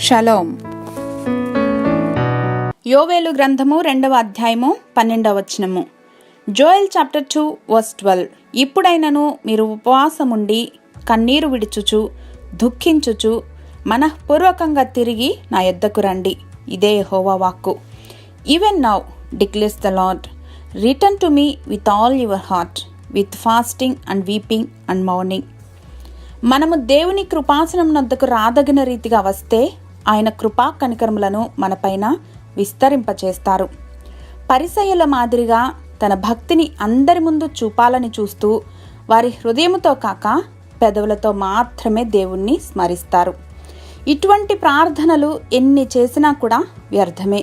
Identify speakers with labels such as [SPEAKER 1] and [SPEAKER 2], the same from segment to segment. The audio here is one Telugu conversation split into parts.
[SPEAKER 1] షలోం. యోవేలు గ్రంథము 2వ అధ్యాయము 12వ వచనము. Joel chapter 2 verse 12. ఇప్పుడైనను మీరు ఉపవాసముండి కన్నీరు విడుచుచు దుఃఖించుచు మనఃపూర్వకంగా తిరిగి నా యొద్దకు రండి. ఇదే యెహోవా వాక్కు. Even now declares the lord, return to me with all your heart, with fasting and weeping and mourning. మనము దేవుని కృపాసనం వద్దకు రాదగిన రీతిగా వస్తే ఆయన కృపా కనికరములను మనపైన విస్తరింపచేస్తారు. పరిసయ్యుల మాదిరిగా తన భక్తిని అందరి ముందు చూపాలని చూస్తూ వారి హృదయముతో కాక పెదవులతో మాత్రమే దేవుణ్ణి స్మరిస్తారు. ఇటువంటి ప్రార్థనలు ఎన్ని చేసినా కూడా వ్యర్థమే.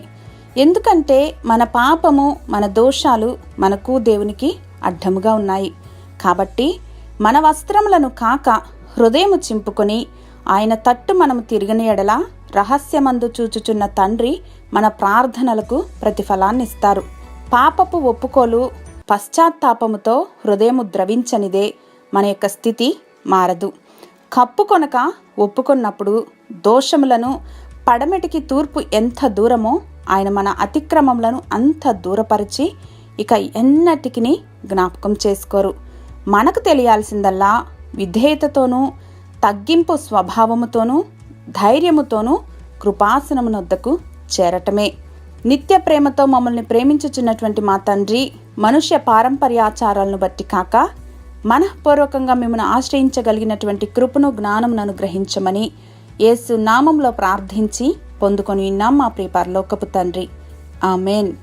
[SPEAKER 1] ఎందుకంటే మన పాపము, మన దోషాలు మనకు దేవునికి అడ్డముగా ఉన్నాయి. కాబట్టి మన వస్త్రములను కాక హృదయము చింపుకొని ఆయన తట్టు మనము తిరిగిన ఎడల రహస్యమందు చూచుచున్న తండ్రి మన ప్రార్థనలకు ప్రతిఫలాన్నిస్తారు. పాపపు ఒప్పుకోలు, పశ్చాత్తాపముతో హృదయము ద్రవించనిదే మన యొక్క స్థితి మారదు. కప్పుకొనక ఒప్పుకొన్నప్పుడు దోషములను పడమెటికి తూర్పు ఎంత దూరమో ఆయన మన అతిక్రమములను అంత దూరపరిచి ఇక ఎన్నటికి జ్ఞాపకం చేసుకోరు. మనకు తెలియాల్సిందల్లా విధేయతతోనూ తగ్గింపు స్వభావముతోనూ ధైర్యముతోనూ కృపాసనమునొద్దకు చేరటమే. నిత్య ప్రేమతో మమ్మల్ని ప్రేమించుచున్నటువంటి మా తండ్రి, మనుష్య పారంపర్యాచారాలను బట్టి కాక మనఃపూర్వకంగా మిమ్మల్ని ఆశ్రయించగలిగినటువంటి కృపను, జ్ఞానమును అనుగ్రహించమని యేసు నామంలో ప్రార్థించి పొందుకొని ఉన్నాం మా ప్రియ పరలోకపు తండ్రి. ఆమేన్.